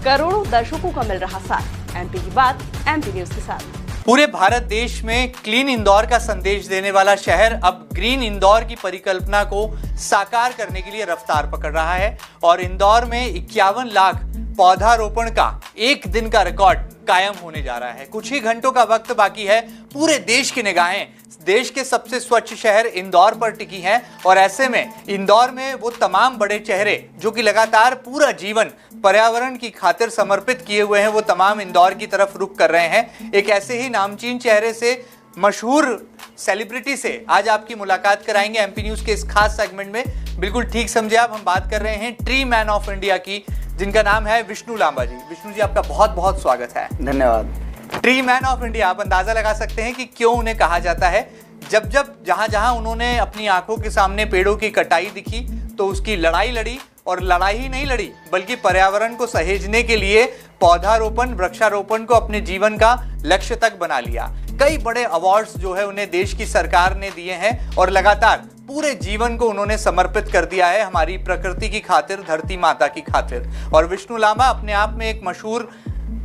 करोड़ों दर्शकों का मिल रहा साथ। एमपी की बात एमपी न्यूज के साथ। पूरे भारत देश में क्लीन इंदौर का संदेश देने वाला शहर अब ग्रीन इंदौर की परिकल्पना को साकार करने के लिए रफ्तार पकड़ रहा है और इंदौर में 51 लाख पौधारोपण का एक दिन का रिकॉर्ड कायम होने जा रहा है। कुछ ही घंटों का वक्त बाकी है। पूरे देश की निगाहें देश के सबसे स्वच्छ शहर इंदौर पर टिकी हैं और ऐसे में इंदौर में वो तमाम बड़े चेहरे जो कि लगातार पूरा जीवन पर्यावरण की खातिर समर्पित किए हुए हैं, वो तमाम इंदौर की तरफ रुख कर रहे हैं। एक ऐसे ही नामचीन चेहरे से, मशहूर सेलिब्रिटी से आज आपकी मुलाकात कराएंगे एमपी न्यूज के इस खास सेगमेंट में। बिल्कुल ठीक समझे आप, हम बात कर रहे हैं ट्री मैन ऑफ इंडिया की, जिनका नाम है विष्णु लांबा जी। विष्णु जी, आपका बहुत बहुत स्वागत है। धन्यवाद। ट्री मैन ऑफ इंडिया, आप अंदाजा लगा सकते हैं कि क्यों उन्हें कहा जाता है। जब जहां जहां उन्होंने अपनी आंखों के सामने पेड़ों की कटाई दिखी तो उसकी लड़ाई लड़ी, और लड़ाई ही नहीं लड़ी बल्कि पर्यावरण को सहेजने के लिए पौधारोपण, वृक्षारोपण को अपने जीवन का लक्ष्य तक बना लिया। कई बड़े अवार्ड्स जो है उन्हें देश की सरकार ने दिए हैं और लगातार पूरे जीवन को उन्होंने समर्पित कर दिया है हमारी प्रकृति की खातिर, धरती माता की खातिर। और विष्णु लांबा अपने आप में एक मशहूर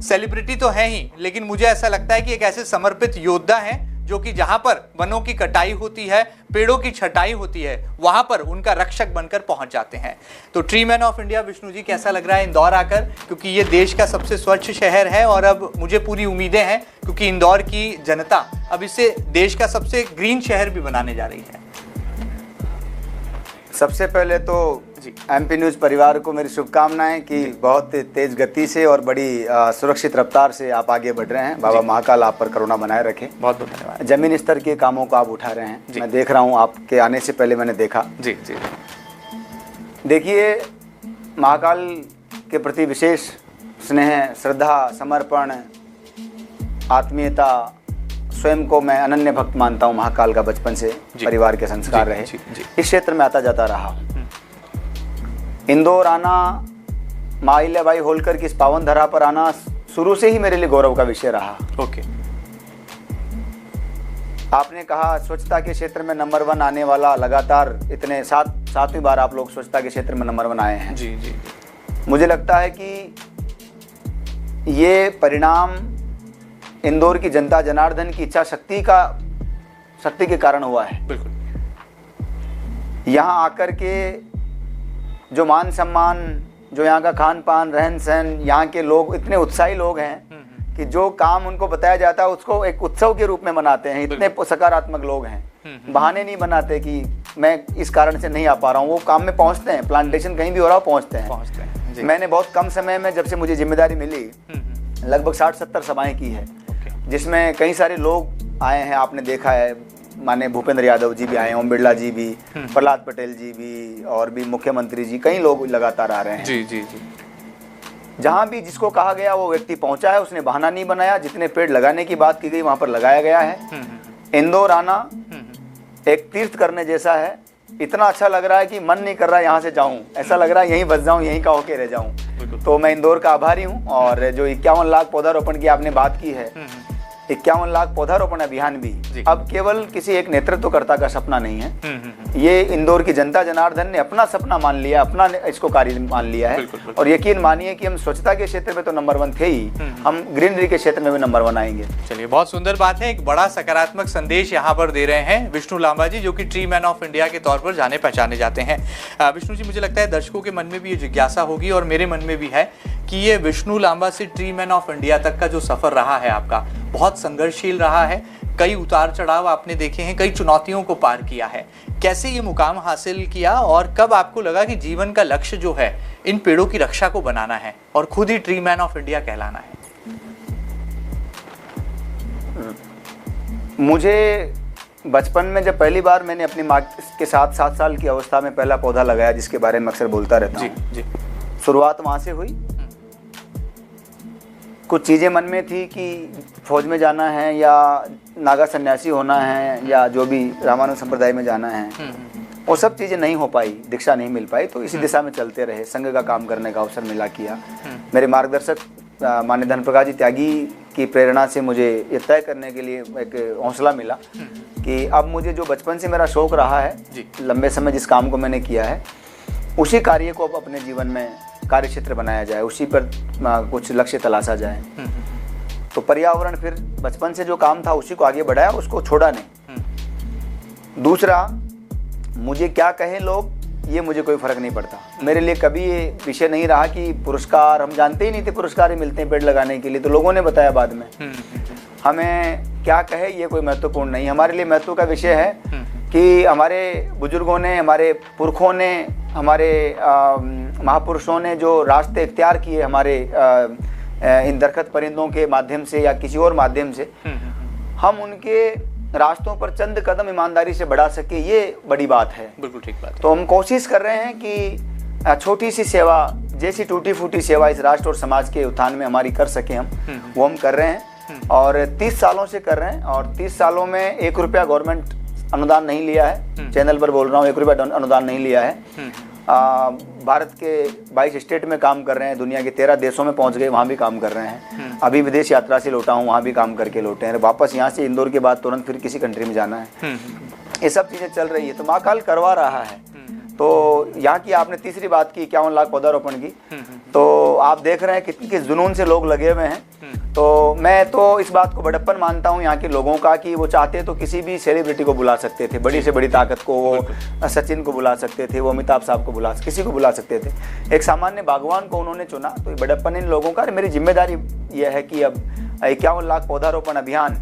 सेलिब्रिटी तो है ही, लेकिन मुझे ऐसा लगता है कि एक ऐसे समर्पित योद्धा हैं जो कि जहां पर वनों की कटाई होती है, पेड़ों की छटाई होती है, वहां पर उनका रक्षक बनकर पहुंच जाते हैं। तो tree man of India Vishnu ji, कैसा लग रहा है इंदौर आकर? क्योंकि ये देश का सबसे स्वच्छ शहर है और अब मुझे पूरी उम्मीदें हैं क्योंकि इंदौर की जनता अब इसे देश का सबसे ग्रीन शहर भी बनाने जा रही है। सबसे पहले तो एमपी न्यूज़ परिवार को मेरी शुभकामनाएं कि बहुत तेज गति से और बड़ी सुरक्षित रफ्तार से आप आगे बढ़ रहे हैं। बाबा महाकाल आप पर करुणा बनाए रखे। बहुत बहुत धन्यवाद। जमीन स्तर के कामों को आप उठा रहे हैं, मैं देख रहा हूं, आपके आने से पहले मैंने देखा। जी जी। देखिए, महाकाल के प्रति विशेष स्नेह, श्रद्धा, समर्पण, आत्मीयता, स्वयं को मैं अनन्य भक्त मानता हूं। महाकाल का बचपन से परिवार के संस्कार रहे। इस क्षेत्र में आता जाता रहा हूं। इंदौर आना, मां अहिल्याबाई होलकर की इस पावन धरा पर आना शुरू से ही मेरे लिए गौरव का विषय रहा। ओके। आपने कहा स्वच्छता के क्षेत्र में नंबर 1 आने वाला, लगातार इतने सातवीं बार आप लोग स्वच्छता के क्षेत्र में नंबर 1 आए हैं। जी जी। मुझे लगता है कि ये परिणाम इंदौर की जनता जनार्दन की इच्छा शक्ति के कारण हुआ है। बिल्कुल। यहाँ आकर के जो मान सम्मान, जो यहाँ का खान पान, रहन सहन, यहाँ के लोग इतने उत्साही लोग हैं कि जो काम उनको बताया जाता है उसको एक उत्सव के रूप में मनाते हैं। इतने सकारात्मक लोग हैं, बहाने नहीं बनाते कि मैं इस कारण से नहीं आ पा रहा हूँ। वो काम में पहुँचते हैं, प्लांटेशन कहीं भी हो रहा हो पहुँचते हैं। मैंने बहुत कम समय में, जब से मुझे जिम्मेदारी मिली, लगभग 60-70 सभाएं की है, जिसमें कई सारे लोग आए हैं। आपने देखा है, माने भूपेंद्र यादव जी भी आए, ओम बिरला जी भी, प्रहलाद पटेल जी भी, और भी मुख्यमंत्री जी, कई लोग लगातार आ रहे हैं। जी जी जी। जहाँ भी जिसको कहा गया वो व्यक्ति पहुंचा है, उसने बहाना नहीं बनाया। जितने पेड़ लगाने की बात की गई वहां पर लगाया गया है। इंदौर आना एक तीर्थ करने जैसा है। इतना अच्छा लग रहा है कि मन नहीं कर रहा यहाँ से जाऊँ, ऐसा लग रहा है यहीं बस जाऊँ, यहीं का होके रह जाऊँ। तो मैं इंदौर का आभारी हूँ। और जो 51 लाख पौधारोपण की आपने बात की है, 51 लाख पौधारोपण अभियान भी अब केवल किसी एक नेतृत्वकर्ता का सपना नहीं है। ये इंदौर की जनता जनार्दन ने अपना सपना मान लिया, अपना इसको कार्य मान लिया है। और यकीन मानिए कि हम स्वच्छता के क्षेत्र में तो नंबर 1 थे ही, हम ग्रीनरी के क्षेत्र में भी नंबर 1 आएंगे। चलिए, बहुत सुंदर बात है। एक बड़ा सकारात्मक संदेश यहाँ पर दे रहे हैं विष्णु लांबा जी, जो कि ट्री मैन ऑफ इंडिया के तौर पर जाने पहचाने जाते हैं। विष्णु जी, मुझे लगता है दर्शकों के मन में भी ये जिज्ञासा होगी और मेरे मन में भी है कि ये विष्णु लांबा से ट्री मैन ऑफ इंडिया तक का जो सफर रहा है आपका, बहुत संघर्षशील रहा है। कई उतार चढ़ाव आपने देखे हैं, कई चुनौतियों को पार किया है। कैसे ये मुकाम हासिल किया और कब आपको लगा कि जीवन का लक्ष्य जो है इन पेड़ों की रक्षा को बनाना है और खुद ही ट्री मैन ऑफ इंडिया कहलाना है? मुझे बचपन में जब पहली बार मैंने अपनी माँ के साथ 7 साल की अवस्था में पहला पौधा लगाया, जिसके बारे में अक्सर बोलता रहता हूँ, शुरुआत वहाँ से हुई। कुछ चीज़ें मन में थी कि फौज में जाना है या नागा सन्यासी होना है या जो भी रामानुज संप्रदाय में जाना है, वो सब चीज़ें नहीं हो पाई, दीक्षा नहीं मिल पाई। तो इसी दिशा में चलते रहे। संघ का काम करने का अवसर मिला किया। मेरे मार्गदर्शक माननीय धन प्रकाश जी त्यागी की प्रेरणा से मुझे ये तय करने के लिए एक हौसला मिला कि अब मुझे जो बचपन से मेरा शौक़ रहा है, लंबे समय जिस काम को मैंने किया है, उसी कार्य को अब अपने जीवन में कार्य क्षेत्र बनाया जाए, उसी पर कुछ लक्ष्य तलाशा जाए। तो पर्यावरण फिर बचपन से जो काम था उसी को आगे बढ़ाया, उसको छोड़ा नहीं। दूसरा, मुझे क्या कहें लोग ये मुझे कोई फर्क नहीं पड़ता। मेरे लिए कभी ये विषय नहीं रहा कि पुरस्कार, हम जानते ही नहीं थे पुरस्कार ही मिलते हैं पेड़ लगाने के लिए, तो लोगों ने बताया बाद में। हमें क्या कहे ये कोई महत्वपूर्ण नहीं। हमारे लिए महत्व का विषय है कि हमारे बुजुर्गों ने, हमारे पुरखों ने, हमारे महापुरुषों ने जो रास्ते इख्तियार किए हमारे इन दरख्त परिंदों के माध्यम से या किसी और माध्यम से, हम उनके रास्तों पर चंद कदम ईमानदारी से बढ़ा सके, ये बड़ी बात है। बिल्कुल ठीक बात है। तो हम कोशिश कर रहे हैं कि छोटी सी सेवा, जैसी टूटी फूटी सेवा इस राष्ट्र और समाज के उत्थान में हमारी कर सके हम, वो हम कर रहे हैं और 30 सालों से कर रहे हैं। और 30 सालों में 1 रुपया गवर्नमेंट अनुदान नहीं लिया है, चैनल पर बोल रहा हूँ, 1 रुपया अनुदान नहीं लिया है। भारत के 22 स्टेट में काम कर रहे हैं, दुनिया के 13 देशों में पहुंच गए, वहाँ भी काम कर रहे हैं। अभी विदेश यात्रा से लौटा हूँ, वहाँ भी काम करके लौटे हैं। वापस यहाँ से इंदौर के बाद तुरंत फिर किसी कंट्री में जाना है। ये सब चीज़ें चल रही है, तो महाकाल करवा रहा है। तो यहाँ की आपने तीसरी बात की 51 लाख पौधारोपण की, तो आप देख रहे हैं किस जुनून से लोग लगे हुए हैं। तो मैं तो इस बात को बड़प्पन मानता हूँ यहाँ के लोगों का कि वो चाहते तो किसी भी सेलिब्रिटी को बुला सकते थे, बड़ी से बड़ी ताकत को, वो सचिन को बुला सकते थे, वो अमिताभ साहब को किसी को बुला सकते थे। एक सामान्य बागवान को उन्होंने चुना, तो बड़प्पन इन लोगों का। मेरी जिम्मेदारी यह है कि अब 51 लाख पौधारोपण अभियान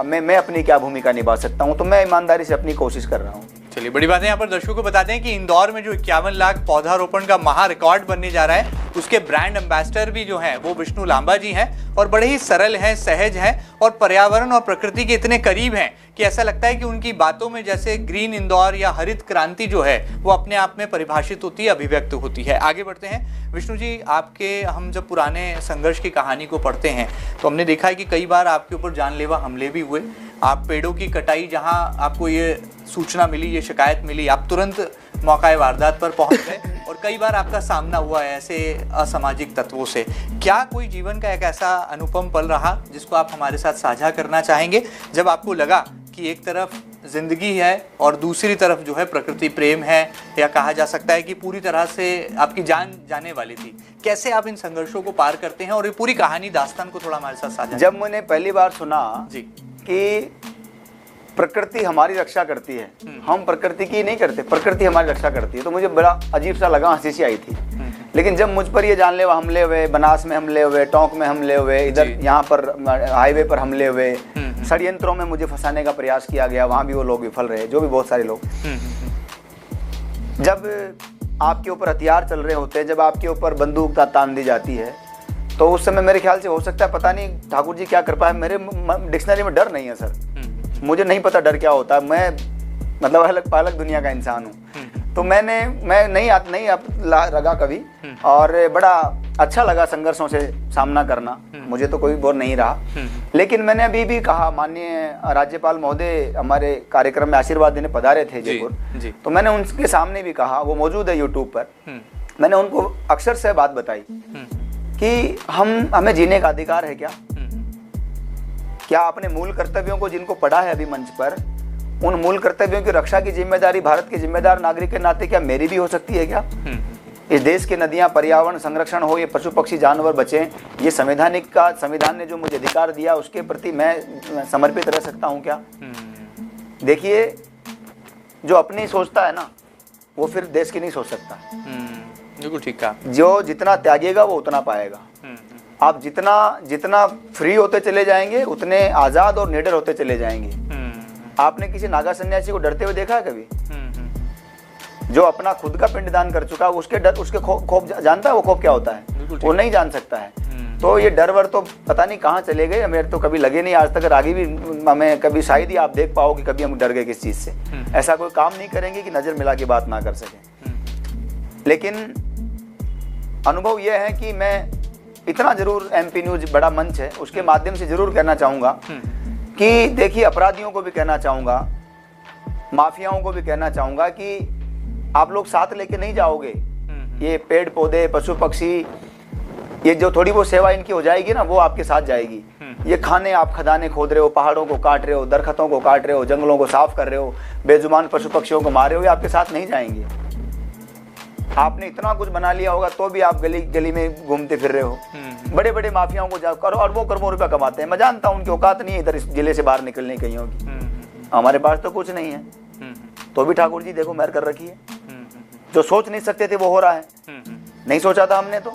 मैं अपनी क्या भूमिका निभा सकता हूँ, तो मैं ईमानदारी से अपनी कोशिश कर रहा हूँ। चलिए, बड़ी बात है। यहाँ पर दर्शकों को बताते हैं कि इंदौर में जो 51 लाख पौधारोपण का महा रिकॉर्ड बनने जा रहा है, उसके ब्रांड एम्बेसडर भी जो हैं वो विष्णु लांबा जी हैं और बड़े ही सरल हैं, सहज हैं और पर्यावरण और प्रकृति के इतने करीब हैं कि ऐसा लगता है कि उनकी बातों में जैसे ग्रीन इंदौर या हरित क्रांति जो है वो अपने आप में परिभाषित होती है, अभिव्यक्त होती है। आगे बढ़ते हैं। विष्णु जी, आपके हम जब पुराने संघर्ष की कहानी को पढ़ते हैं तो हमने देखा है कि कई बार आपके ऊपर जानलेवा हमले भी हुए। आप पेड़ों की कटाई, जहां आपको ये सूचना मिली, ये शिकायत मिली, आप तुरंत मौका वारदात पर पहुंच गए और कई बार आपका सामना हुआ है ऐसे असामाजिक तत्वों से। क्या कोई जीवन का एक ऐसा अनुपम पल रहा जिसको आप हमारे साथ साझा करना चाहेंगे, जब आपको लगा कि एक तरफ जिंदगी है और दूसरी तरफ जो है प्रकृति प्रेम है, या कहा जा सकता है कि पूरी तरह से आपकी जान जाने वाली थी? कैसे आप इन संघर्षों को पार करते हैं और ये पूरी कहानी, दास्तान को थोड़ा हमारे साथ साझा? जब मैंने पहली बार सुना जी कि प्रकृति हमारी रक्षा करती है, हम प्रकृति की नहीं करते, प्रकृति हमारी रक्षा करती है, तो मुझे बड़ा अजीब सा लगा, हंसी सी आई थी। लेकिन जब मुझ पर ये जानलेवा हमले हुए, बनास में हमले हुए, टोंक में हमले हुए, इधर यहाँ पर हाईवे पर हमले हुए, षड्यंत्रों में मुझे फंसाने का प्रयास किया गया, वहाँ भी वो लोग विफल रहे, जो भी बहुत सारे लोग। जब आपके ऊपर हथियार चल रहे होते हैं, जब आपके ऊपर बंदूक तान दी जाती है, तो उस समय मेरे ख्याल से हो सकता है, पता नहीं ठाकुर जी क्या कृपा है, मेरे डिक्शनरी में डर नहीं है सर। मुझे नहीं पता डर क्या होता है, मैं मतलब अलग दुनिया का इंसान हूँ। तो मैं नहीं लगा कभी, और बड़ा अच्छा लगा संघर्षों से सामना करना, मुझे तो कोई बोर नहीं रहा। लेकिन मैंने अभी भी कहा, माननीय राज्यपाल महोदय हमारे कार्यक्रम में आशीर्वाद देने पधारे थे जयपुर, तो मैंने उनके सामने भी कहा, वो मौजूद है यूट्यूब पर, मैंने उनको अक्सर से बात बताई कि हमें जीने का अधिकार है क्या अपने मूल कर्तव्यों को, जिनको पढ़ा है अभी मंच पर, उन मूल कर्तव्यों की रक्षा की जिम्मेदारी भारत के जिम्मेदार नागरिक के नाते क्या मेरी भी हो सकती है क्या? इस देश की नदियां, पर्यावरण संरक्षण हो, ये पशु पक्षी जानवर बचें, ये संविधान ने जो मुझे अधिकार दिया उसके प्रति मैं समर्पित रह सकता हूं क्या? देखिए, जो अपनी सोचता है ना, वो फिर देश की नहीं सोच सकता। बिल्कुल ठीक कहा। जो जितना त्यागेगा वो उतना पाएगा। आप जितना फ्री होते चले जाएंगे, उतने आजाद और निडर होते चले जाएंगे। आपने किसी नागा सन्यासी को डरते हुए देखा है कभी? जो अपना खुद का पिंडदान कर चुका, उसके खौफ जानता है, वो खौफ क्या होता है? वो नहीं जान सकता है। तो ये डर वर तो पता नहीं कहाँ चले गए, मेरे तो कभी लगे नहीं आज तक, आगे भी हमें कभी शायद ही आप देख पाओ कि कभी हम डर गए किस चीज़ से। ऐसा कोई काम नहीं करेंगे कि नज़र मिला के बात ना कर सकें। लेकिन अनुभव यह है कि मैं इतना जरूर, MP न्यूज़ बड़ा मंच है, उसके माध्यम से जरूर कहना चाहूँगा कि देखिए, अपराधियों को भी कहना चाहूँगा, माफियाओं को भी कहना चाहूँगा कि आप लोग साथ लेके नहीं जाओगे। ये पेड़ पौधे, पशु पक्षी, ये जो थोड़ी बहुत सेवा इनकी हो जाएगी ना, वो आपके साथ जाएगी। ये आप खदानें खोद रहे हो, पहाड़ों को काट रहे हो, दरख्तों को काट रहे हो, जंगलों को साफ कर रहे हो, बेजुबान पशु पक्षियों को मार रहे हो, ये आपके साथ नहीं जाएंगे। आपने इतना कुछ बना लिया होगा तो भी आप गली गली में घूमते फिर रहे हो। बड़े बड़े माफियाओं को जाओ करो और वो करोड़ों रुपया कमाते हैं। मैं जानता हूँ उनकी औकात नहीं है इधर इस जिले से बाहर निकलने की कहीं होगी। हमारे पास तो कुछ नहीं है, तो भी ठाकुर जी देखो मेहर कर रखी है। जो सोच नहीं सकते थे वो हो रहा है। नहीं सोचा था हमने तो।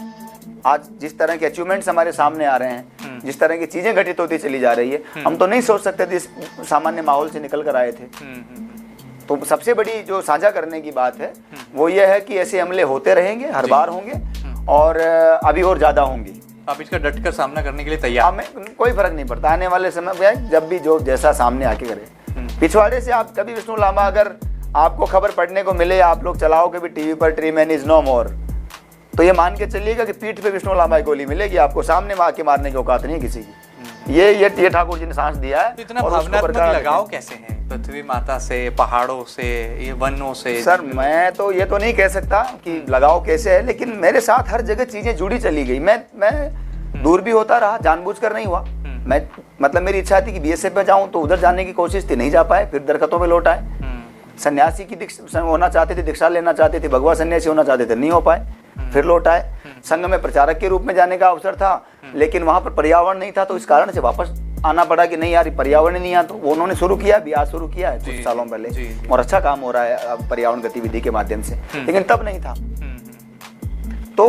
आज जिस तरह के अचीवमेंट्स हमारे सामने आ रहे हैं, जिस तरह की चीजें घटित होती चली जा रही है, हम तो नहीं सोच सकते थे, इस सामान्य माहौल से निकल कर आए थे। तो सबसे बड़ी जो साझा करने की बात है वो ये है कि ऐसे हमले होते रहेंगे, हर बार होंगे और अभी और ज्यादा होंगे। आप इसका डटकर सामना करने के लिए तैयार? हमें कोई फर्क नहीं पड़ता, आने वाले समय में जब भी जो जैसा सामने आके करे। पिछवाड़े से आप कभी विष्णु लांबा अगर आपको खबर पढ़ने को मिले, आप लोग चलाओगे भी टीवी पर, ट्री मैन इज नो मोर, तो ये मान के चलिएगा कि पीठ पे विष्णु लांबा की गोली मिलेगी आपको, सामने आके मारने की औकात नहीं है किसी की। ये ठाकुर जी ने सांस दिया है। तो इतना भावनात्मक लगाव कैसे है पृथ्वी माता से, पहाड़ों से, ये वनों से? सर मैं तो ये तो नहीं कह सकता कि लगाव कैसे है, लेकिन मेरे साथ हर जगह चीजें जुड़ी चली गई। मैं दूर भी होता रहा, जानबूझकर नहीं हुआ। मैं मतलब मेरी इच्छा थी कि बीएसएफ में जाऊं, तो उधर जाने की कोशिश थी, नहीं जा पाए, फिर दरकतों में लौट आए। सन्यासी की होना चाहते थे, दीक्षा लेना चाहते थे, भगवा सन्यासी होना चाहते थे, नहीं हो पाए, फिर लौट आए। संघ में प्रचारक के रूप में जाने का अवसर था, लेकिन वहां पर पर्यावरण नहीं था, तो इस कारण से वापस आना पड़ा कि नहीं यार पर्यावरण नहीं है। तो वो उन्होंने शुरू किया, भी आज शुरू किया है कुछ सालों पहले, और अच्छा काम हो रहा है अब पर्यावरण गतिविधि के माध्यम से, लेकिन तब नहीं था। तो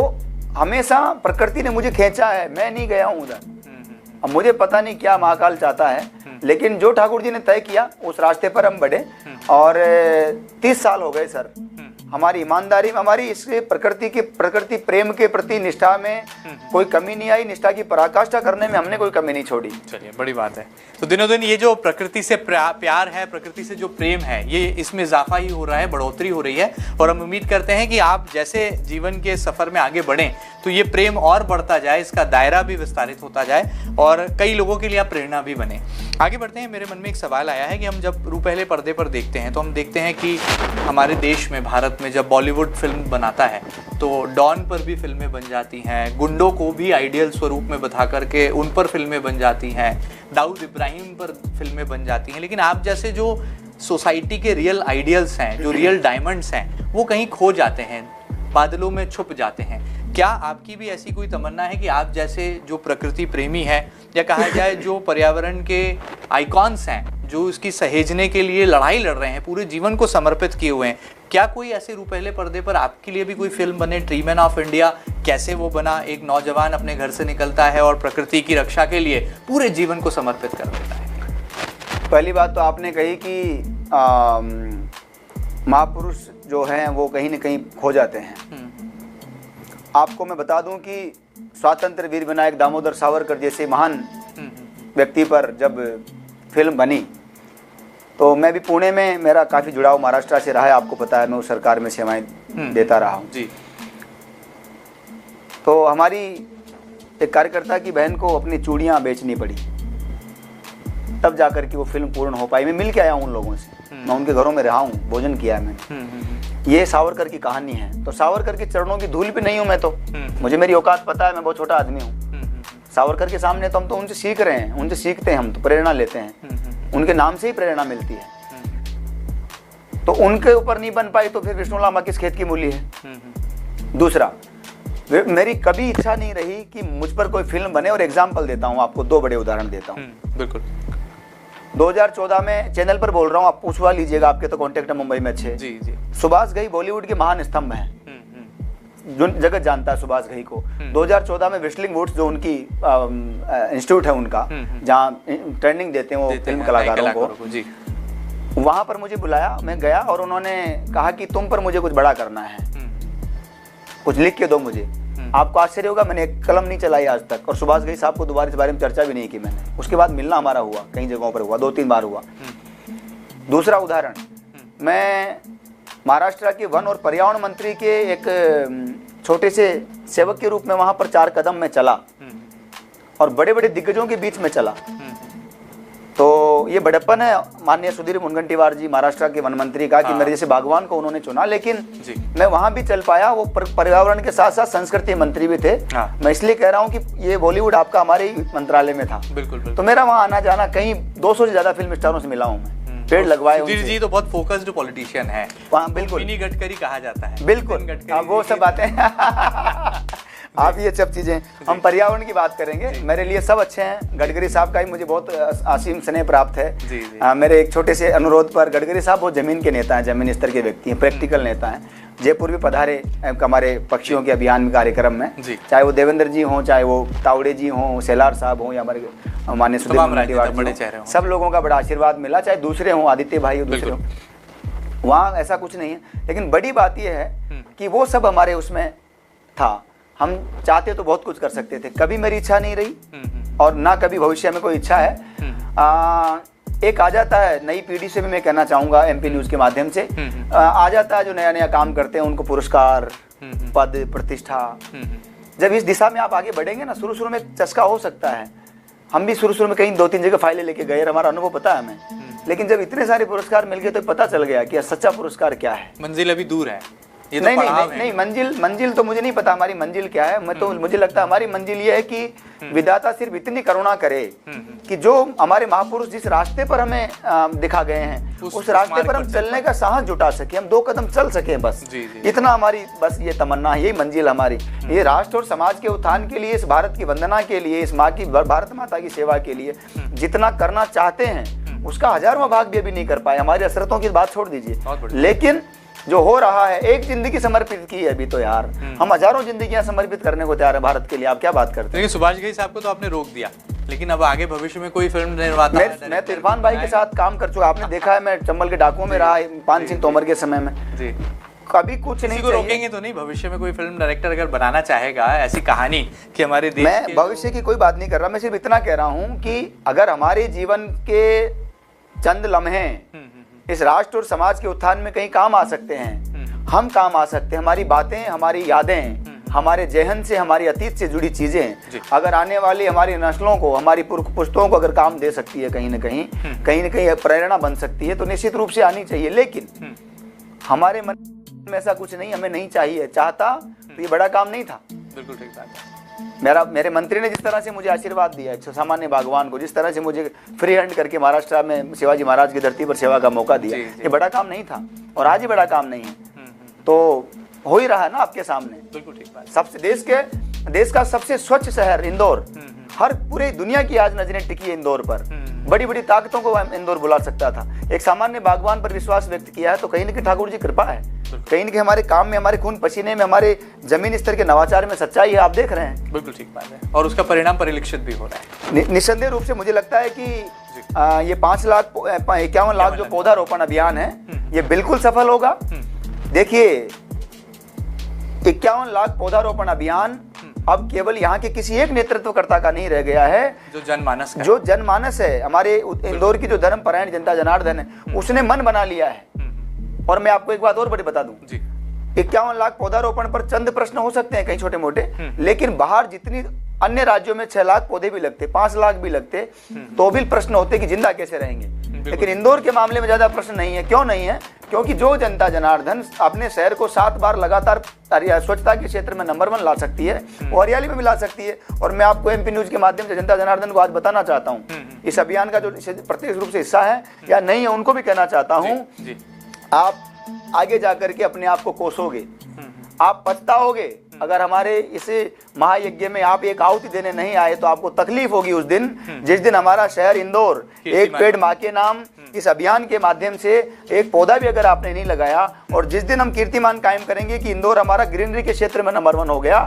हमेशा प्रकृति ने मुझे खींचा है, मैं नहीं गया हूँ उधर। अब मुझे पता नहीं क्या महाकाल चाहता है, लेकिन जो ठाकुर जी ने तय किया उस रास्ते पर हम बढ़े। और 30 साल हो गए सर, हमारी ईमानदारी में, हमारी इस प्रकृति प्रेम के प्रति निष्ठा में कोई कमी नहीं आई। निष्ठा की पराकाष्ठा करने में हमने कोई कमी नहीं छोड़ी। चलिए, बड़ी बात है। तो दिनों दिन ये जो प्रकृति से प्यार है, प्रकृति से जो प्रेम है, ये इसमें इजाफा ही हो रहा है, बढ़ोतरी हो रही है। और हम उम्मीद करते हैं कि आप जैसे जीवन के सफर में आगे बढ़ें तो ये प्रेम और बढ़ता जाए, इसका दायरा भी विस्तारित होता जाए और कई लोगों के लिए आप प्रेरणा भी बने। आगे बढ़ते हैं। मेरे मन में एक सवाल आया है कि हम जब पहले पर्दे पर देखते हैं तो हम देखते हैं कि हमारे देश में, भारत में, जब बॉलीवुड फिल्म बनाता है तो डॉन पर भी फिल्में बन जाती हैं, गुंडों को भी आइडियल स्वरूप में बता करके उन पर फिल्में बन जाती हैं, दाऊद इब्राहिम पर फिल्में बन जाती हैं। लेकिन आप जैसे जो सोसाइटी के रियल आइडियल्स हैं, जो रियल डायमंड्स हैं, वो कहीं खो जाते हैं, बादलों में छुप जाते हैं। क्या आपकी भी ऐसी कोई तमन्ना है कि आप जैसे जो प्रकृति प्रेमी है, या कहा जाए जो पर्यावरण के आइकॉन्स हैं, जो इसकी सहेजने के लिए लड़ाई लड़ रहे हैं, पूरे जीवन को समर्पित किए हुए हैं, क्या कोई ऐसे रूपहले पर्दे पर आपके लिए भी कोई फिल्म बने? ट्री मैन ऑफ इंडिया कैसे वो बना, एक नौजवान अपने घर से निकलता है और प्रकृति की रक्षा के लिए पूरे जीवन को समर्पित कर देता है। पहली बात तो आपने कही कि महापुरुष जो हैं वो कहीं न कहीं खो जाते हैं। आपको मैं बता दूं कि स्वातंत्र वीर विनायक दामोदर सावरकर जैसे महान व्यक्ति पर जब फिल्म बनी, तो मैं भी पुणे में, मेरा काफ़ी जुड़ाव महाराष्ट्र से रहा है, आपको पता है, मैं उस सरकार में सेवाएं देता रहा हूँ जी। तो हमारी एक कार्यकर्ता की बहन को अपनी चूड़ियाँ बेचनी पड़ी, तब जाकर के वो फिल्म पूर्ण हो पाई। मैं मिल के आया हूँ उन लोगों से, मैं उनके घरों में रहा हूँ, भोजन किया है मैंने। ये सावरकर की कहानी है। तो सावरकर के चरणों की धूल पे नहीं हूँ मैं, तो मुझे मेरी औकात पता है, मैं बहुत छोटा आदमी हूँ। सावरकर के सामने तो हम तो उनसे सीख रहे हैं, उनसे सीखते हैं, हम तो प्रेरणा लेते हैं, उनके नाम से ही प्रेरणा मिलती है। तो उनके ऊपर नहीं बन पाई तो फिर विष्णु लांबा किस खेत की मूली है। दूसरा, मेरी कभी इच्छा नहीं रही कि मुझ पर कोई फिल्म बने। और एग्जाम्पल देता हूँ आपको, 2 बड़े उदाहरण देता हूँ। बिल्कुल। 2014 में चैनल पर बोल रहा हूँ, आप पूछवा लीजिएगा, आपके तो कॉन्टेक्ट है मुंबई में अच्छे। जी जी। सुभाष घई बॉलीवुड के महान स्तंभ हैं, जो जगत जानता है सुभाष घई को। 2014 में विस्लिंग वुड्स जो उनकी इंस्टीट्यूट है उनका, जहाँ ट्रेनिंग देते हैं वो फिल्म कलाकारों को, जी, वहाँ पर मुझे बुलाया, मैं गया और उन्होंने कहा कि तुम पर मुझे कुछ बड़ा करना है, कुछ लिख के दो मुझे। आपको आश्चर्य होगा, मैंने एक कलम नहीं चलाई आज तक, और सुभाष घई साहब को दोबारा इस बारे में चर्चा भी नहीं की मैंने। उसके बाद मिलना हमारा हुआ, कई जगहों पर हुआ, 2-3 बार हुआ। दूसरा उदाहरण, मैं महाराष्ट्र के वन और पर्यावरण मंत्री के एक छोटे से सेवक के रूप में वहां पर 4 कदम में चला और बड़े बड़े दिग्गजों के बीच में चला। तो ये बड़प्पन है माननीय सुधीर मुनगंटीवार जी, महाराष्ट्र के वन मंत्री का, कि मेरे जैसे बागवान को उन्होंने चुना, लेकिन मैं वहां भी चल पाया। वो पर्यावरण के साथ साथ संस्कृति मंत्री भी थे। मैं इसलिए कह रहा हूँ कि ये बॉलीवुड आपका हमारे मंत्रालय में था। बिल्कुल। तो मेरा वहाँ आना जाना, कहीं 200 से ज्यादा फिल्म स्टारों से मिला हूँ मैं। पेड़ लगवाए सुधीर उनसे। जी तो बहुत फोकस्ड पॉलिटिशियन है, हाँ बिल्कुल, मिनी गडकरी कहा जाता है। बिल्कुल। नितिन गडकरी अब वो जी सब के- बातें आप ये सब चीजें, हम पर्यावरण की बात करेंगे। मेरे लिए सब अच्छे हैं, गडकरी साहब का ही मुझे बहुत असीम स्नेह प्राप्त है। जी, जी। मेरे एक छोटे से अनुरोध पर, गडकरी साहब बहुत जमीन के नेता हैं, जमीन स्तर के व्यक्ति हैं, प्रैक्टिकल नेता हैं। जयपुर भी पधारे हमारे पक्षियों के अभियान कार्यक्रम में, जी। चाहे वो देवेंद्र जी हों, चाहे वो तावड़े जी हों, सेलार साहब हों, या हमारे माननीय सुधीर तमाम मुनगंटीवार राजनेता जी बड़े हों। चेहरे हों। सब लोगों का बड़ा आशीर्वाद मिला, चाहे दूसरे हों, आदित्य भाई हो, दूसरे हों, वहाँ ऐसा कुछ नहीं है। लेकिन बड़ी बात यह है कि वो सब हमारे उसमें था। हम चाहते तो बहुत कुछ कर सकते थे, कभी मेरी इच्छा नहीं रही और ना कभी भविष्य में कोई इच्छा है। एक आ जाता है, नई पीढ़ी से भी मैं कहना चाहूँगा एमपी न्यूज़ के माध्यम से, आ जाता है जो नया नया काम करते हैं, उनको पुरस्कार, पद, प्रतिष्ठा। जब इस दिशा में आप आगे बढ़ेंगे ना, शुरू शुरू में चस्का हो सकता है। हम भी शुरू में कहीं 2-3 जगह फाइलें लेके गए, हमारा अनुभव पता है हमें। लेकिन जब इतने सारे पुरस्कार मिल गए तो पता चल गया कि सच्चा पुरस्कार क्या है। मंजिल अभी दूर है, ये तो नहीं पड़ाव है। नहीं, मंजिल तो मुझे नहीं पता हमारी मंजिल क्या है। मैं तो मुझे लगता है हमारी मंजिल ये है कि विधाता सिर्फ इतनी करुणा करे कि जो हमारे महापुरुष जिस रास्ते पर हमें दिखा गए हैं, उस रास्ते पर हम चलने का साहस जुटा सके, हम 2 कदम चल सके, बस जी, जी। इतना हमारी बस ये तमन्ना है, यही मंजिल हमारी। ये राष्ट्र और समाज के उत्थान के लिए, इस भारत की वंदना के लिए, इस माँ की, भारत माता की सेवा के लिए जितना करना चाहते हैं उसका 1000वां भाग भी अभी नहीं कर पाए। हमारी असरतों की बात छोड़ दीजिए, लेकिन जो हो रहा है, एक जिंदगी समर्पित की है अभी तो यार, हम हजारों जिंदगियां समर्पित करने को तैयार है भारत के लिए। आप क्या बात करते हैं? लेकिन सुभाष घई साहब को तो आपने रोक दिया, लेकिन अब आगे भविष्य में कोई फिल्म निर्माता, मैं तो इरफान भाई के साथ काम कर चुका, आपने देखा है, मैं चंबल के डाकुओं में रहा, पान सिंह तोमर के समय में। जी, कभी कुछ किसी नहीं को चाहिए। रोकेंगे तो नहीं? भविष्य में कोई फिल्म डायरेक्टर अगर बनाना चाहेगा ऐसी कहानी कि हमारे देश मैं के भविष्य की कोई बात नहीं कर रहा, मैं सिर्फ इतना कह रहा हूँ कि अगर हमारे जीवन के चंद लम्हे इस राष्ट्र और समाज के उत्थान में कहीं काम आ सकते हैं, हम काम आ सकते हैं, हमारी बातें, हमारी यादें, हमारे जहन से, हमारी अतीत से जुड़ी चीजें अगर आने वाली हमारी नस्लों को, हमारी पुश्तों को अगर काम दे सकती है, कहीं न कहीं प्रेरणा बन सकती है, तो निश्चित रूप से आनी चाहिए। लेकिन हमारे मन में ऐसा कुछ नहीं, हमें नहीं चाहिए। चाहता तो ये बड़ा काम नहीं था। बिल्कुल ठीक बात है। मेरे मंत्री ने जिस तरह से मुझे आशीर्वाद दिया, एक सामान्य बागवान को जिस तरह से मुझे फ्री हैंड करके महाराष्ट्र में शिवाजी महाराज की धरती पर सेवा का मौका दिया, ये बड़ा काम नहीं था और आज ही बड़ा काम नहीं है। तो हो ही रहा है ना आपके सामने। बिल्कुल ठीक बात। सबसे देश का सबसे स्वच्छ शहर इंदौर, हर पूरी दुनिया की आज नजरें टिकी है इंदौर पर। बड़ी बड़ी ताकतों को इंदौर बुला सकता था। एक सामान्य बागवान पर विश्वास व्यक्त किया है तो कहीं न कहीं ठाकुर जी कृपा है, कहीं न कहीं हमारे काम में, हमारे खून पसीने में, हमारे जमीन स्तर के नवाचार में सच्चाई है। आप देख रहे हैं। बिल्कुल ठीक बात है और उसका परिणाम परिलक्षित भी हो रहा है। निस्संदेह रूप से मुझे लगता है कि ये 5,51,00,000 जो पौधारोपण अभियान है ये बिल्कुल सफल होगा। देखिए 51 लाख पौधारोपण अभियान अब केवल यहाँ के किसी एक नेतृत्वकर्ता का नहीं रह गया है, जो जनमानस है, हमारे इंदौर की जो धर्मपरायण जनता जनार्दन है उसने मन बना लिया है। और मैं आपको एक बात और बड़ी बता दूं, 51 लाख पौधारोपण पर चंद प्रश्न हो सकते हैं कहीं छोटे मोटे, लेकिन बाहर जितनी अन्य राज्यों में 6 लाख पौधे भी लगते, 5 लाख भी लगते, तो भी प्रश्न होते कि जिंदा कैसे रहेंगे। लेकिन इंदौर के मामले में ज्यादा प्रश्न नहीं है। क्यों नहीं है? क्योंकि जो जनता जनार्दन अपने शहर को 7 बार लगातार स्वच्छता के क्षेत्र में नंबर 1 ला सकती है, वो हरियाली में भी ला सकती है। और मैं आपको एमपी न्यूज के माध्यम से जनता जनार्दन को आज बताना चाहता हूँ, इस अभियान का जो प्रत्यक्ष रूप से हिस्सा है या नहीं है उनको भी कहना चाहता हूँ, आप आगे जाकर के अपने आप को कोसोगे, आप पछताओगे। अगर हमारे इस महायज्ञ में आप एक आहुति देने नहीं आए तो आपको तकलीफ होगी उस दिन, जिस दिन हमारा शहर इंदौर एक पेड़ माँ के नाम इस अभियान के माध्यम से एक पौधा भी अगर आपने नहीं लगाया, और जिस दिन हम कीर्तिमान कायम करेंगे कि इंदौर हमारा ग्रीनरी के क्षेत्र में नंबर 1 हो गया,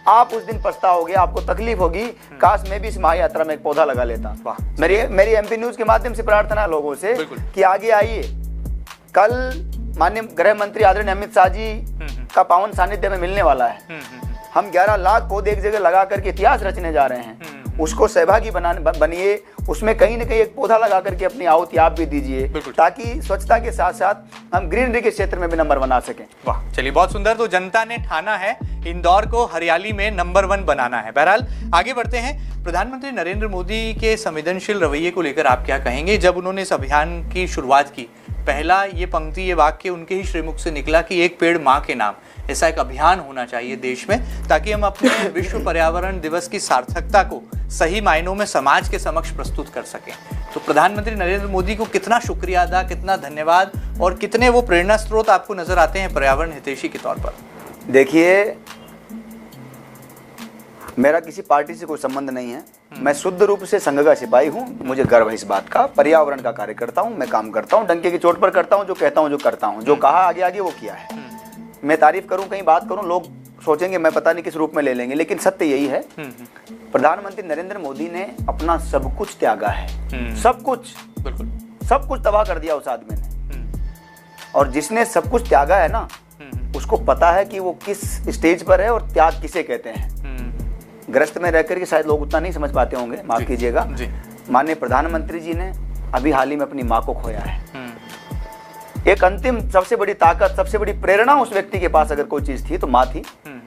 आप उस दिन पछताओगे, आपको तकलीफ होगी। काश मैं भी इस महायात्रा में एक पौधा लगा लेता। मेरी एमपी न्यूज के माध्यम से प्रार्थना है लोगों से कि आगे आइए। कल माननीय गृह मंत्री आदरणीय अमित शाह जी का पावन सानिध्य में मिलने वाला है। हम 11 लाख पौधे एक जगह लगा करके इतिहास रचने जा रहे हैं। उसको सहभागी बनिए, उसमें कहीं न कहीं एक पौधा लगा करके अपनी आहुति आप भी दीजिए, ताकि स्वच्छता के साथ साथ हम ग्रीनरी के क्षेत्र में भी नंबर 1 आ सकें। वाह, चलिए बहुत सुंदर। तो जनता ने ठाना है इंदौर को हरियाली में नंबर 1 बनाना है। बहरहाल आगे बढ़ते हैं। प्रधानमंत्री नरेंद्र मोदी के संवेदनशील रवैये को लेकर आप क्या कहेंगे? जब उन्होंने इस अभियान की शुरुआत की, पहला ये पंक्ति, ये वाक्य उनके ही श्रीमुख से निकला कि एक पेड़ माँ के नाम। ऐसा एक अभियान होना चाहिए देश में, ताकि हम अपने विश्व पर्यावरण दिवस की सार्थकता को सही मायनों में समाज के समक्ष प्रस्तुत कर सकें। तो प्रधानमंत्री नरेंद्र मोदी को कितना शुक्रिया अदा, कितना धन्यवाद, और कितने वो प्रेरणा स्रोत आपको नजर आते हैं पर्यावरण हितैषी के तौर पर? देखिए, मेरा किसी पार्टी से कोई संबंध नहीं है। मैं शुद्ध रूप से संघ का सिपाही हूँ। मुझे गर्व है इस बात का। पर्यावरण का कार्य करता हूँ, मैं काम करता हूँ, डंके की चोट पर करता हूँ, जो कहता हूँ, जो करता हूँ, जो कहा आगे आगे वो किया है। मैं तारीफ करूँ, कहीं बात करूँ, लोग सोचेंगे मैं पता नहीं किस रूप में ले लेंगे, लेकिन सत्य यही है। प्रधानमंत्री नरेंद्र मोदी ने अपना सब कुछ त्यागा है, सब कुछ, बिल्कुल सब कुछ तबाह कर दिया उस आदमी ने। और जिसने सब कुछ त्यागा है ना, उसको पता है कि वो किस स्टेज पर है और त्याग किसे कहते हैं। ग्रस्त में रहकर के शायद लोग उतना नहीं समझ पाते होंगे, माफ कीजिएगा। माननीय प्रधानमंत्री जी ने अभी हाल ही में अपनी माँ को खोया है। एक अंतिम सबसे बड़ी ताकत, सबसे बड़ी प्रेरणा उस व्यक्ति के पास अगर कोई चीज थी तो माँ थी।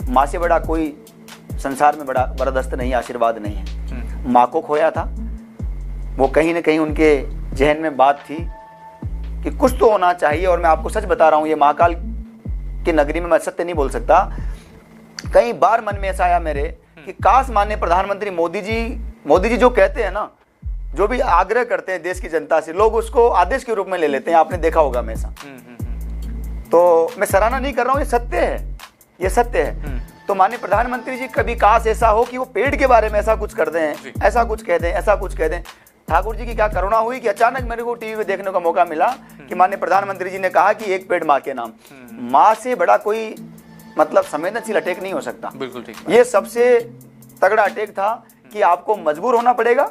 माँ से बड़ा कोई संसार में बड़ा वरदस्त नहीं, आशीर्वाद नहीं है। माँ को खोया था। वो कहीं ना कहीं उनके जहन में बात थी कि कुछ तो होना चाहिए। और मैं आपको सच बता रहा हूँ, ये महाकाल की नगरी में मैं सत्य नहीं बोल सकता। कई बार मन में ऐसा आया मेरे कि काश माननीय प्रधानमंत्री मोदी जी जो कहते हैं ना, जो भी आग्रह करते हैं देश की जनता से, लोग उसको आदेश के रूप में ले लेते हैं। आपने देखा होगा हमेशा। तो मैं सराहना नहीं कर रहा हूँ, ये सत्य है, ये सत्य है। तो माननीय प्रधानमंत्री जी कभी काश ऐसा हो कि वो पेड़ के बारे में ऐसा कुछ कर दें, ऐसा कुछ कह दें, ऐसा कुछ कह दें। ठाकुर जी की क्या करुणा हुई कि अचानक मेरे को टीवी में देखने का मौका मिला कि माननीय प्रधानमंत्री जी ने कहा कि एक पेड़ माँ के नाम। माँ से बड़ा कोई मतलब संवेदनशील अटैक नहीं हो सकता। बिल्कुल ठीक। ये सबसे तगड़ा अटैक था कि आपको मजबूर होना पड़ेगा।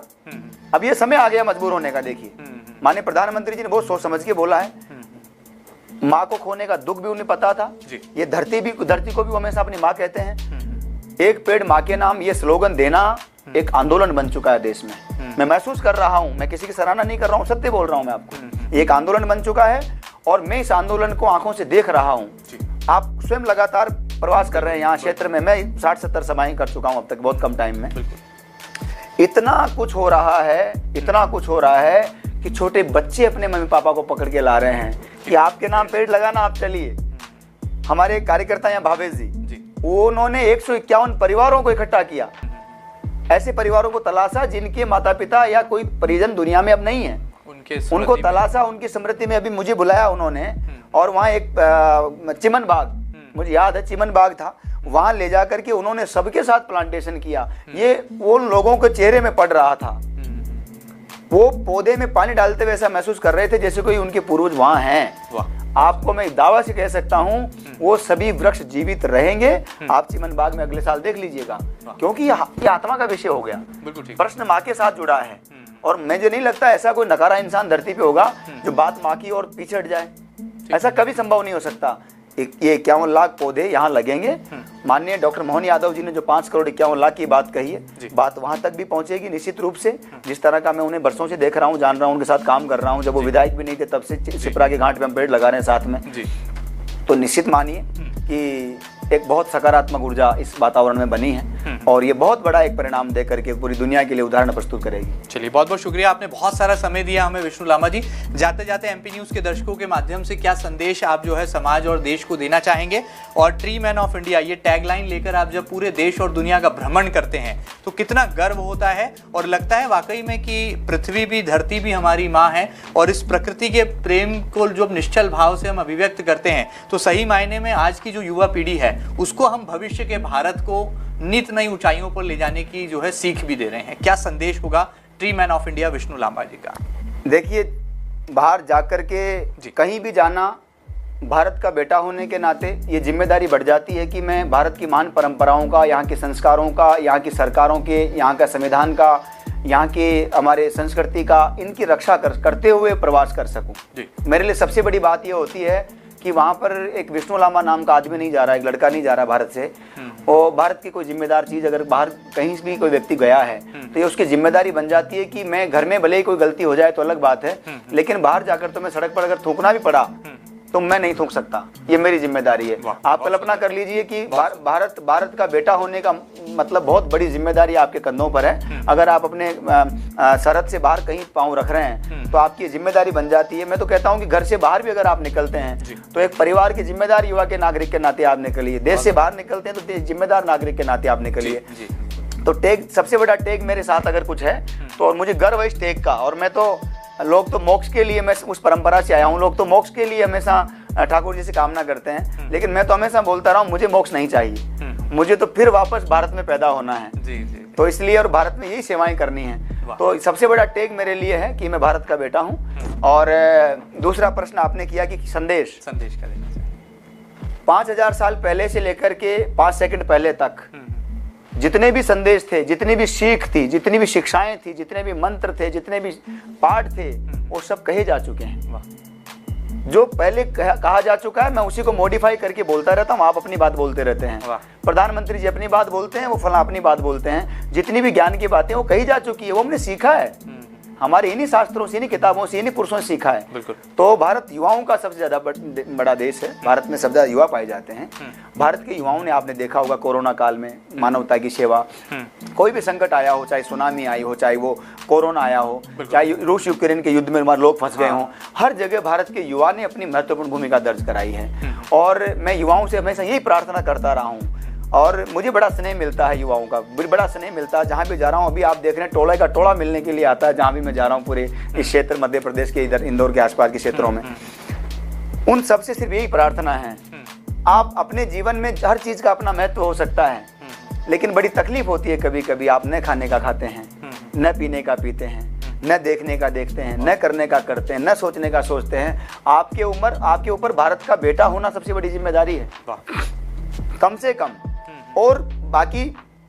अब ये समय आ गया मजबूर होने का। देखिए, माननीय प्रधानमंत्री जी ने बहुत सोच समझ के बोला है। माँ को खोने का दुख भी उन्हें पता था। ये धरती को भी वो हमेशा अपनी माँ कहते हैं। एक पेड़ माँ के नाम, ये स्लोगन देना एक आंदोलन बन चुका है देश में। मैं महसूस कर रहा हूँ, मैं किसी की सराहना नहीं कर रहा हूँ, सत्य बोल रहा हूँ मैं आपको। एक आंदोलन बन चुका है और मैं इस आंदोलन को आंखों से देख रहा हूँ। आप स्वयं लगातार प्रवास कर रहे हैं यहाँ क्षेत्र में। मैं 60-70 सभाएं कर चुका हूँ अब तक, बहुत कम टाइम में। इतना कुछ हो रहा है, इतना कुछ हो रहा है कि छोटे बच्चे अपने मम्मी पापा को पकड़ के ला रहे हैं कि आपके नाम पेड़ लगाना, आप चलिए। हमारे कार्यकर्ता यहाँ भावेश जी, उन्होंने 151 परिवारों को इकट्ठा किया। ऐसे परिवारों को तलाशा जिनके माता पिता या कोई परिजन दुनिया में अब नहीं है, उनको तलाशा, उनकी स्मृति में अभी मुझे बुलाया उन्होंने। और वहाँ एक चिमन बाग, मुझे याद है चिमन बाग था, वहां ले जाकर के उन्होंने सबके साथ प्लांटेशन किया। ये उन लोगों के चेहरे में पड़ रहा था। वो पौधे में पानी डालते हुए ऐसा महसूस कर रहे थे जैसे कोई उनके पूर्वज वहां हैं। आपको मैं दावा से कह सकता हूं, वो सभी वृक्ष जीवित रहेंगे। आप चिमन बाग में अगले साल देख लीजिएगा, क्योंकि ये आत्मा का विषय हो गया। प्रश्न माँ के साथ जुड़ा है। और मुझे नहीं लगता ऐसा कोई नकारा इंसान धरती पे होगा जो बात माँ की ओर पीछे हट जाए। ऐसा कभी संभव नहीं हो सकता। ये 51 लाख पौधे यहाँ लगेंगे। माननीय डॉक्टर मोहन यादव जी ने जो 5 करोड़ 51 लाख की बात कही है, बात वहां तक भी पहुंचेगी निश्चित रूप से। जिस तरह का मैं उन्हें बरसों से देख रहा हूं, जान रहा हूं, उनके साथ काम कर रहा हूं, जब वो विधायक भी नहीं थे तब से शिप्रा के घाट पे हम पेड़ लगा रहे हैं साथ में। तो निश्चित मानिए कि एक बहुत सकारात्मक ऊर्जा इस वातावरण में बनी है और ये बहुत बड़ा एक परिणाम दे करके पूरी दुनिया के लिए उदाहरण प्रस्तुत करेगी। चलिए, बहुत बहुत शुक्रिया, आपने बहुत सारा समय दिया हमें विष्णु लांबा जी। जाते जाते एमपी न्यूज के दर्शकों के माध्यम से क्या संदेश आप जो है समाज और देश को देना चाहेंगे? और ट्री मैन ऑफ इंडिया ये टैगलाइन लेकर आप जब पूरे देश और दुनिया का भ्रमण करते हैं तो कितना गर्व होता है और लगता है वाकई में कि पृथ्वी भी, धरती भी हमारी माँ है। और इस प्रकृति के प्रेम को जो निश्चल भाव से हम अभिव्यक्त करते हैं तो सही मायने में आज की जो युवा पीढ़ी है उसको हम भविष्य के भारत को नित नई ऊंचाइयों पर ले जाने की जो है सीख भी दे रहे हैं। क्या संदेश होगा tree man of India Vishnu Lamba ji का? देखिए, बाहर जाकर के कहीं भी जाना, भारत का बेटा होने के नाते ये जिम्मेदारी बढ़ जाती है कि मैं भारत की महान परंपराओं का, यहाँ के संस्कारों का, यहाँ की सरकारों के, यहाँ का संविधान का, यहाँ के हमारे संस्कृति का, इनकी रक्षा करते हुए प्रवास कर सकूं। मेरे लिए सबसे बड़ी बात ये होती है कि वहाँ पर एक विष्णु लांबा नाम का आदमी नहीं जा रहा है, एक लड़का नहीं जा रहा भारत से। और भारत की कोई जिम्मेदार चीज़ अगर बाहर कहीं भी कोई व्यक्ति गया है तो ये उसकी जिम्मेदारी बन जाती है कि मैं घर में भले ही कोई गलती हो जाए तो अलग बात है, लेकिन बाहर जाकर तो मैं सड़क पर अगर थूकना भी पड़ा तो मैं नहीं थूक सकता, ये मेरी जिम्मेदारी है। आप कल्पना कर लीजिए कि भारत का बेटा होने का मतलब बहुत बड़ी जिम्मेदारी आपके कंधों पर है। अगर आप अपने सरहद से बाहर कहीं पांव रख रहे हैं तो आपकी जिम्मेदारी बन जाती है। मैं तो कहता हूं कि घर से बाहर भी अगर आप निकलते हैं तो एक परिवार की जिम्मेदारी युवा के नागरिक के नाते आप निकलिए। देश से बाहर निकलते हैं तो जिम्मेदार नागरिक के नाते आप निकलिए। तो टेक, सबसे बड़ा टेक मेरे साथ अगर कुछ है तो, और मुझे गर्व है इस टेक का। और मैं तो, लोग तो मोक्ष के लिए, मैं उस परंपरा से आया हूँ, लोग तो मोक्ष के लिए हमेशा ठाकुर जी से कामना करते हैं, लेकिन मैं तो हमेशा बोलता रहा हूँ मुझे मोक्ष नहीं चाहिए, मुझे तो फिर वापस भारत में पैदा होना है। जी जी। तो इसलिए, और भारत में यही सेवाएं करनी है। तो सबसे बड़ा टेक मेरे लिए है कि मैं भारत का बेटा हूँ। और दूसरा प्रश्न आपने किया कि संदेश का देना चाहिए। 5000 साल पहले से लेकर के 5 सेकंड पहले तक जितने भी संदेश थे, जितनी भी सीख थी, जितनी भी शिक्षाएं थी, जितने भी मंत्र थे, जितने भी पाठ थे, वो सब कहे जा चुके हैं। जो पहले कहा जा चुका है मैं उसी को मॉडिफाई करके बोलता रहता हूँ। आप अपनी बात बोलते रहते हैं, प्रधानमंत्री जी अपनी बात बोलते हैं, वो फला अपनी बात बोलते हैं। जितनी भी ज्ञान की बातें वो कही जा चुकी है, वो हमने सीखा है, हमारे इन्हीं शास्त्रों से, इन्हीं किताबों से, इन्हीं पुरुषों से सीखा है। तो भारत युवाओं का सबसे ज्यादा बड़ा देश है। भारत में सबसे ज्यादा युवा पाए जाते हैं। भारत के युवाओं ने, आपने देखा होगा कोरोना काल में मानवता की सेवा, कोई भी संकट आया हो, चाहे सुनामी आई हो, चाहे वो कोरोना आया हो, चाहे रूस यूक्रेन के युद्ध में लोग फंस गए हों, हर जगह भारत के युवा ने अपनी महत्वपूर्ण भूमिका दर्ज कराई है। और मैं युवाओं से हमेशा यही प्रार्थना करता रहा हूँ, और मुझे बड़ा स्नेह मिलता है युवाओं का, बड़ा स्नेह मिलता है। जहाँ भी जा रहा हूँ, अभी आप देख रहे हैं टोला का टोला मिलने के लिए आता है, जहाँ भी मैं जा रहा हूँ पूरे इस क्षेत्र, मध्य प्रदेश के इधर इंदौर के आसपास के क्षेत्रों में। उन सबसे सिर्फ यही प्रार्थना है, आप अपने जीवन में हर चीज़ का अपना महत्व हो सकता है, लेकिन बड़ी तकलीफ होती है कभी कभी। आप न खाने का खाते हैं, न पीने का पीते हैं, न देखने का देखते हैं, न करने का करते हैं, न सोचने का सोचते हैं। आपके ऊपर भारत का बेटा होना सबसे बड़ी जिम्मेदारी है, कम से कम। और बाकी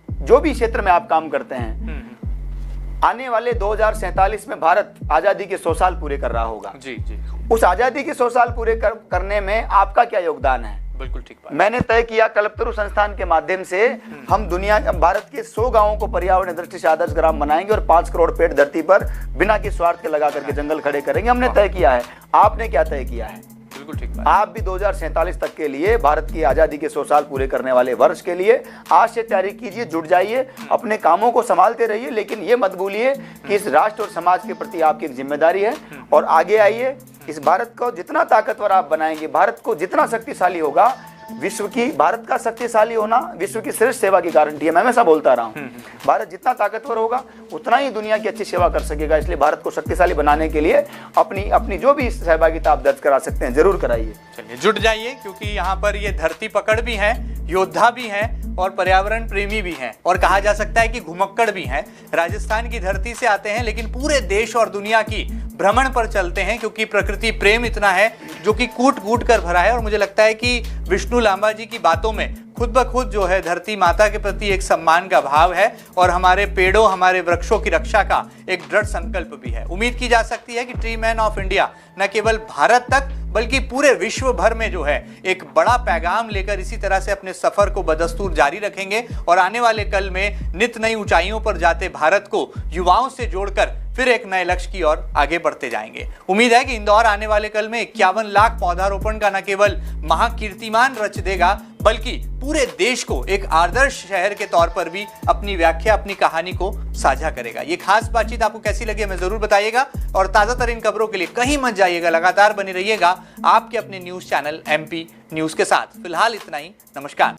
जो भी क्षेत्र में आप काम करते हैं, आने वाले 2047 में भारत आजादी के 100 साल पूरे कर रहा होगा। जी जी। उस आजादी के 100 साल पूरे करने में आपका क्या योगदान है? बिल्कुल ठीक बात। मैंने तय किया कल्पतरु संस्थान के माध्यम से हम भारत के 100 गांवों को पर्यावरण दृष्टि से आदर्श ग्राम बनाएंगे और 5 करोड़ पेड़ धरती पर बिना किसी स्वार्थ के लगा करके जंगल खड़े करेंगे। हमने तय किया है। आपने क्या तय किया है? बिल्कुल ठीक बात। आप भी 2047 तक के लिए, भारत की आजादी के 100 साल पूरे करने वाले वर्ष के लिए आज से तैयारी कीजिए, जुट जाइए, अपने कामों को संभालते रहिए, लेकिन ये मत भूलिए कि इस राष्ट्र और समाज के प्रति आपकी एक जिम्मेदारी है। और आगे आइए, इस भारत को जितना ताकतवर आप बनाएंगे, भारत को जितना शक्तिशाली होगा, भारत का शक्तिशाली होना विश्व की श्रेष्ठ सेवा की गारंटी है। मैं हमेशा बोलता रहा हूँ, भारत जितना ताकतवर होगा उतना ही दुनिया की अच्छी सेवा कर सकेगा। इसलिए भारत को शक्तिशाली बनाने के लिए अपनी जो भी सहभागिता आप दर्ज करा सकते हैं, जरूर कराइए। चलिए जुट जाइए, क्योंकि यहाँ पर ये धरती पकड़ भी है, योद्धा भी हैं और पर्यावरण प्रेमी भी हैं, और कहा जा सकता है कि घुमक्कड़ भी हैं। राजस्थान की धरती से आते हैं, लेकिन पूरे देश और दुनिया की भ्रमण पर चलते हैं, क्योंकि प्रकृति प्रेम इतना है जो कि कूट कूट कर भरा है। और मुझे लगता है कि विष्णु लांबा जी की बातों में खुद ब खुद जो है धरती माता के प्रति एक सम्मान का भाव है, और हमारे पेड़ों, हमारे वृक्षों की रक्षा का एक दृढ़ संकल्प भी है। उम्मीद की जा सकती है कि ट्री मैन ऑफ इंडिया न केवल भारत तक बल्कि पूरे विश्व भर में जो है एक बड़ा पैगाम लेकर इसी तरह से अपने सफर को बदस्तूर जारी रखेंगे, और आने वाले कल में नित नई ऊंचाइयों पर जाते भारत को युवाओं से जोड़कर फिर एक नए लक्ष्य की ओर आगे बढ़ते जाएंगे। उम्मीद है कि इंदौर आने वाले कल में 51 लाख पौधारोपण का न केवल महाकीर्तिमान रच देगा, बल्कि पूरे देश को एक आदर्श शहर के तौर पर भी अपनी व्याख्या, अपनी कहानी को साझा करेगा। ये खास बातचीत आपको कैसी लगी हमें जरूर बताइएगा, और ताजा तरीन खबरों के लिए कहीं मत जाइएगा, लगातार बने रहिएगा आपके अपने न्यूज चैनल MP न्यूज के साथ। फिलहाल इतना ही, नमस्कार।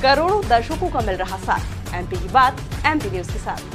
करोड़ों दर्शकों का मिल रहा साथ, MP की बात MP न्यूज के साथ।